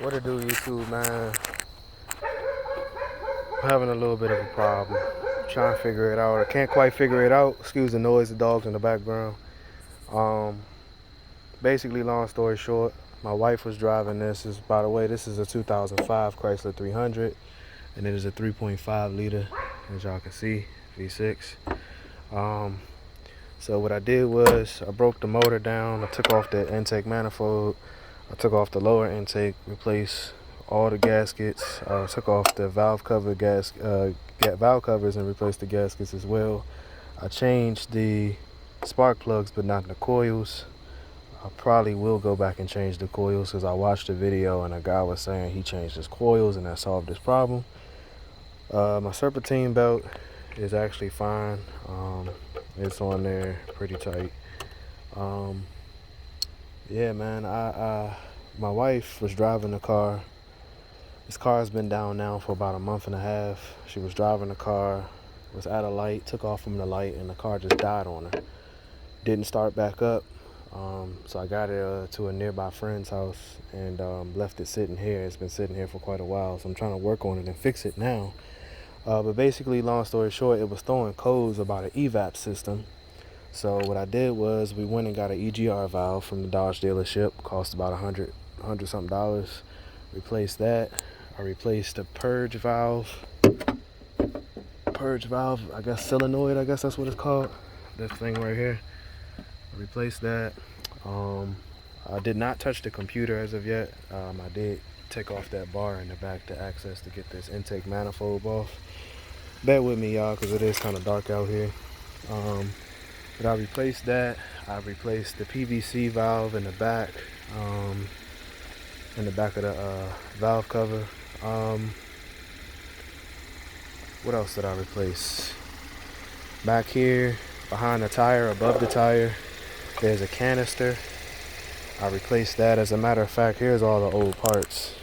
What to do, YouTube, man? I'm having a little bit of a problem. Trying to figure it out. I can't quite figure it out. Excuse the noise, the dogs in the background. Um, Basically, long story short, my wife was driving this. By the way, this is a 2005 Chrysler 300, and it is a 3.5 liter, as y'all can see, V6. Um, so what I did was I broke the motor down. I took off the intake manifold. I took off the lower intake, replaced all the gaskets. Took off the valve covers and replaced the gaskets as well. I changed the spark plugs, but not the coils. I probably will go back and change the coils because I watched the video and a guy was saying he changed his coils and that solved his problem. My serpentine belt is actually fine. It's on there pretty tight. Yeah, man, my wife was driving the car. This car has been down now for about a month and a half. She was driving the car, was at a light, took off from the light, and the car just died on her. Didn't start back up. So I got it to a nearby friend's house and left it sitting here. It's been sitting here for quite a while, so I'm trying to work on it and fix it now. But basically, long story short, it was throwing codes about an EVAP system. So what I did was we went and got an EGR valve from the Dodge dealership. Cost about $100 something. Replaced that. I replaced the purge valve. I guess solenoid, I guess that's what it's called. This thing right here. I replaced that. I did not touch the computer as of yet. I did take off that bar in the back to access to get this intake manifold off. Bear with me, y'all, because it is kind of dark out here. But I replaced that. I replaced the PVC valve in the back of the valve cover. What else did I replace? Back here, behind the tire, above the tire, there's a canister. I replaced that. As a matter of fact, here's all the old parts.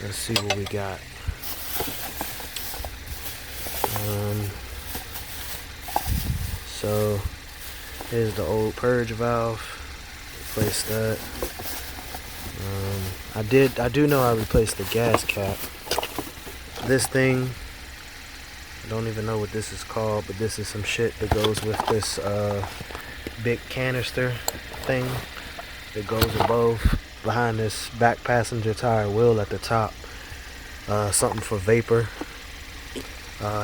Let's see what we got. So here's the old purge valve. Replaced that. I do know I replaced the gas cap. This thing, I don't even know what this is called, but this is some shit that goes with this big canister thing that goes above behind this back passenger tire wheel at the top. Something for vapor.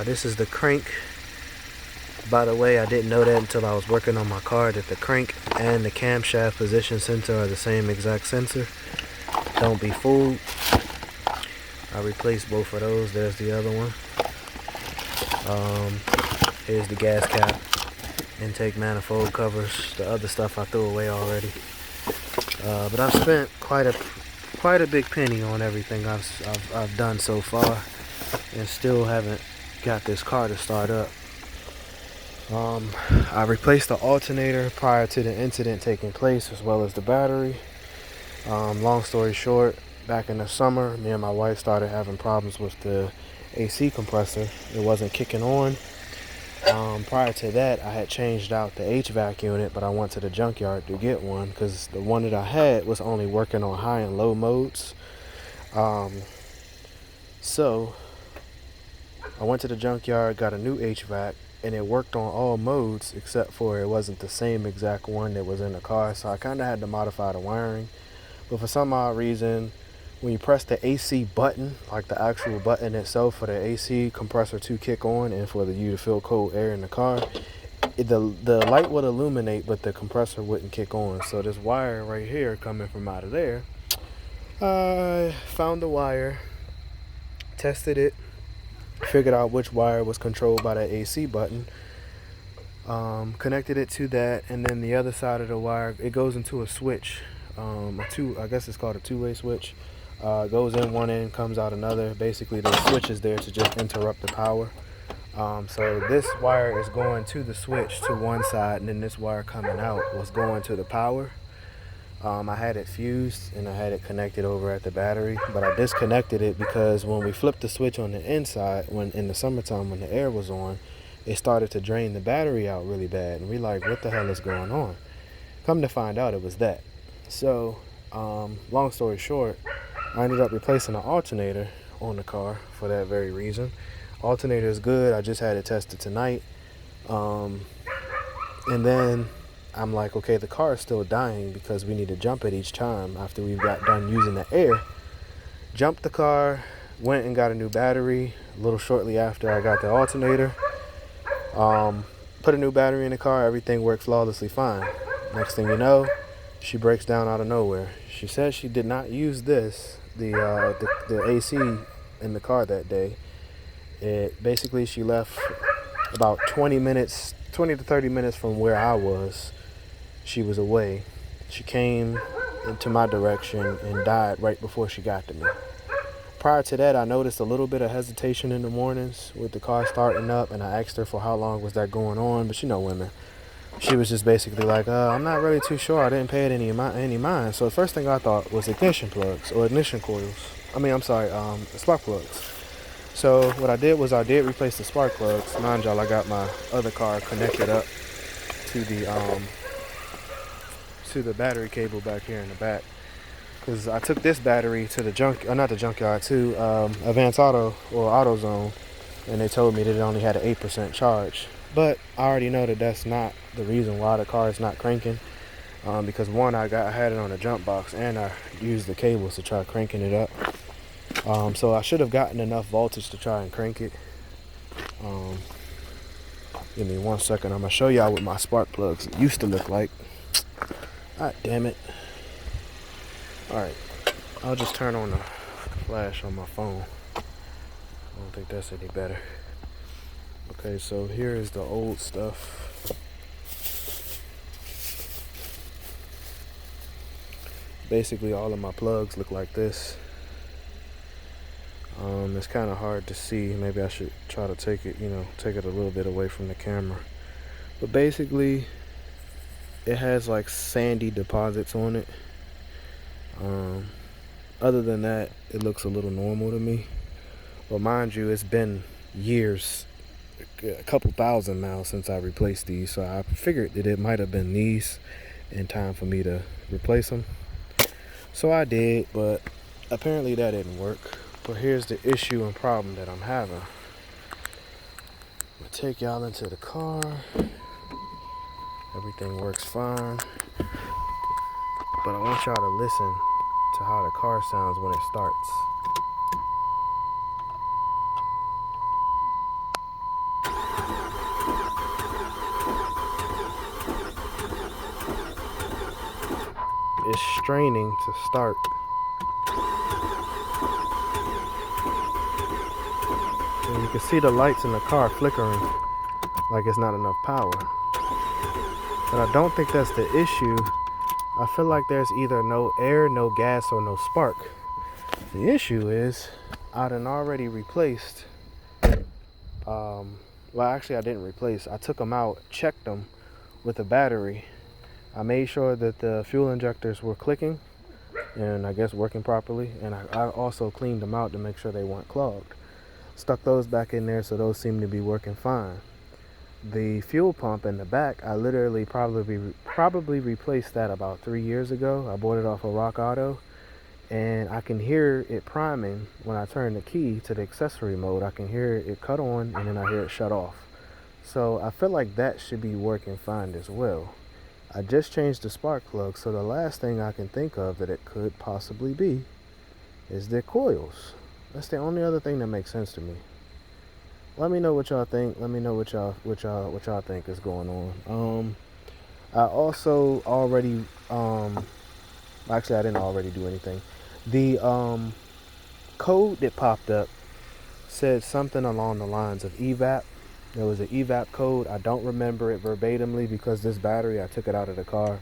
This is the crank. By the way, I didn't know that until I was working on my car, that the crank and the camshaft position sensor are the same exact sensor. Don't be fooled. I replaced both of those. There's the other one. Here's the gas cap, intake manifold covers. The other stuff I threw away already. But I've spent quite a big penny on everything I've done so far, and still haven't got this car to start up. I replaced the alternator prior to the incident taking place, as well as the battery. Long story short, back in the summer, me and my wife started having problems with the AC compressor. It wasn't kicking on. Prior to that, I had changed out the HVAC unit, but I went to the junkyard to get one because the one that I had was only working on high and low modes. So I went to the junkyard, got a new HVAC, and it worked on all modes except for it wasn't the same exact one that was in the car. So I kind of had to modify the wiring. But for some odd reason, when you press the AC button, like the actual button itself for the AC compressor to kick on and for you to feel cold air in the car, the light would illuminate, but the compressor wouldn't kick on. So this wire right here coming from out of there, I found the wire, tested it, figured out which wire was controlled by that AC button, connected it to that, and then the other side of the wire, it goes into a switch. I guess it's called a two-way switch. Goes in one end, comes out another. Basically, the switch is there to just interrupt the power. So this wire is going to the switch to one side, and then this wire coming out was going to the power. I had it fused and I had it connected over at the battery, but I disconnected it because when we flipped the switch on the inside, when in the summertime when the air was on, it started to drain the battery out really bad, and we like, what the hell is going on? Come to find out, it was that. So Long story short, I ended up replacing the alternator on the car for that very reason. Alternator is good. I just had it tested tonight. And then I'm like, okay, the car is still dying because we need to jump it each time after we've got done using the air. Jumped the car, went and got a new battery a little shortly after I got the alternator. Put a new battery in the car, everything worked flawlessly fine. Next thing you know, she breaks down out of nowhere. She said she did not use the AC in the car that day. Basically, she left about 20 to 30 minutes from where I was. She was away. She came into my direction and died right before she got to me. Prior to that, I noticed a little bit of hesitation in the mornings with the car starting up, and I asked her for how long was that going on, but you know women. She was just basically like, I'm not really too sure. I didn't pay it any mind. So the first thing I thought was ignition plugs or ignition coils. Spark plugs. So what I did was I did replace the spark plugs. Mind y'all, I got my other car connected up to the battery cable back here in the back. Because I took this battery to to Advance Auto or AutoZone, and they told me that it only had an 8% charge. But I already know that that's not the reason why the car is not cranking. Because one, I had it on a jump box, and I used the cables to try cranking it up. So I should have gotten enough voltage to try and crank it. Give me 1 second. I'm gonna show y'all what my spark plugs used to look like. God damn it. Alright, I'll just turn on the flash on my phone. I don't think that's any better. Okay, so here is the old stuff. Basically all of my plugs look like this. It's kind of hard to see. Maybe I should try to take it a little bit away from the camera. But basically, it has like sandy deposits on it. Other than that, it looks a little normal to me. But mind you, it's been years, a couple thousand miles since I replaced these, so I figured that it might have been these in time for me to replace them. So I did, but apparently that didn't work. But here's the issue and problem that I'm having. I'm gonna take y'all into the car. Everything works fine. But I want y'all to listen to how the car sounds when it starts. It's straining to start. And you can see the lights in the car flickering like it's not enough power. But I don't think that's the issue. I feel like there's either no air, no gas, or no spark. The issue is I done already replaced, actually I didn't replace. I took them out, checked them with a battery. I made sure that the fuel injectors were clicking and I guess working properly. And I also cleaned them out to make sure they weren't clogged. Stuck those back in there, so those seem to be working fine. The fuel pump in the back, I literally probably replaced that about 3 years ago. I bought it off of Rock Auto, and I can hear it priming when I turn the key to the accessory mode. I can hear it cut on, and then I hear it shut off. So I feel like that should be working fine as well. I just changed the spark plug, so the last thing I can think of that it could possibly be is the coils. That's the only other thing that makes sense to me. Let me know what y'all think. Let me know what y'all think is going on. I also already actually I didn't already do anything. The code that popped up said something along the lines of EVAP. There was an EVAP code. I don't remember it verbatimly because this battery, I took it out of the car,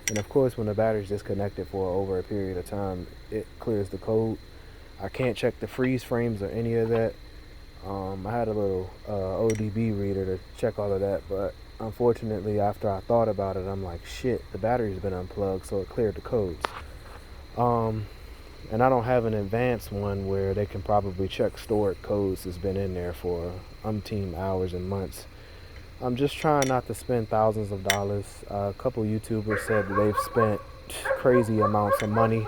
and of course when the battery's disconnected for over a period of time, it clears the code. I can't check the freeze frames or any of that. I had a little ODB reader to check all of that, but unfortunately after I thought about it, I'm like, shit, the battery's been unplugged, so it cleared the codes. And I don't have an advanced one where they can probably check stored codes that's been in there for umpteen hours and months. I'm just trying not to spend thousands of dollars. A couple YouTubers said that they've spent crazy amounts of money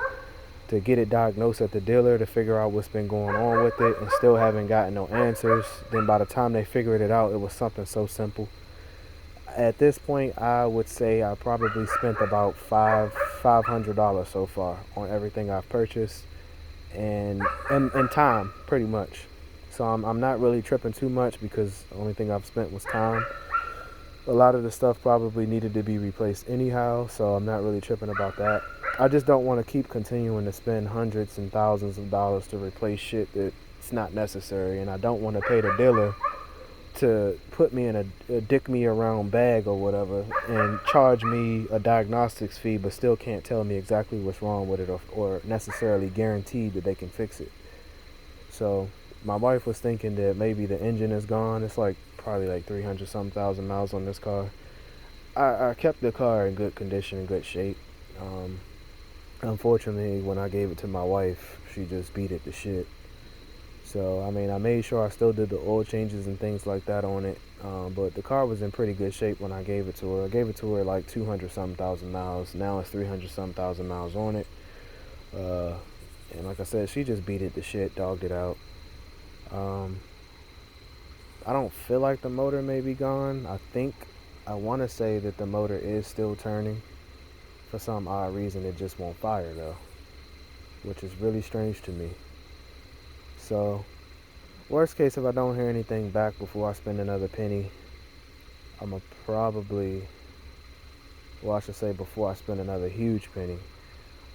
to get it diagnosed at the dealer, to figure out what's been going on with it, and still haven't gotten no answers. Then by the time they figured it out, it was something so simple. At this point, I would say I probably spent about $500 so far on everything I've purchased, and time, pretty much. So I'm not really tripping too much because the only thing I've spent was time. A lot of the stuff probably needed to be replaced anyhow, so I'm not really tripping about that. I just don't want to keep continuing to spend hundreds and thousands of dollars to replace shit that's not necessary, and I don't want to pay the dealer to put me in a dick me around bag or whatever and charge me a diagnostics fee but still can't tell me exactly what's wrong with it, or necessarily guaranteed that they can fix it. So my wife was thinking that maybe the engine is gone. It's like probably like 300 some thousand miles on this car. I kept the car in good condition, in good shape. Unfortunately, when I gave it to my wife, she just beat it to shit. So, I mean, I made sure I still did the oil changes and things like that on it. But the car was in pretty good shape when I gave it to her. I gave it to her like 200 some thousand miles. Now it's 300 some thousand miles on it. And like I said, she just beat it to shit, dogged it out. I don't feel like the motor may be gone. I want to say that the motor is still turning. For some odd reason, it just won't fire though, which is really strange to me. So, worst case, if I don't hear anything back before I spend another penny, I'ma probably, well, I should say before I spend another huge penny,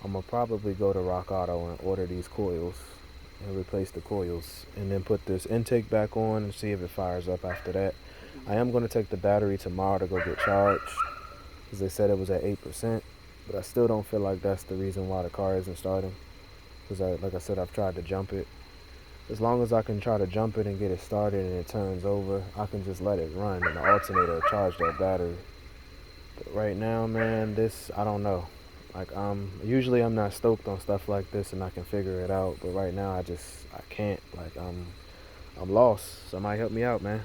I'ma probably go to Rock Auto and order these coils and replace the coils, and then put this intake back on and see if it fires up after that. I am going to take the battery tomorrow to go get charged, because they said it was at 8%, but I still don't feel like that's the reason why the car isn't starting, because like I said, I've tried to jump it. As long as I can try to jump it and get it started and it turns over, I can just let it run and the alternator will charge that battery. But right now, man, I don't know. Like, usually I'm not stoked on stuff like this and I can figure it out, but right now I can't. Like, I'm lost. Somebody help me out, man.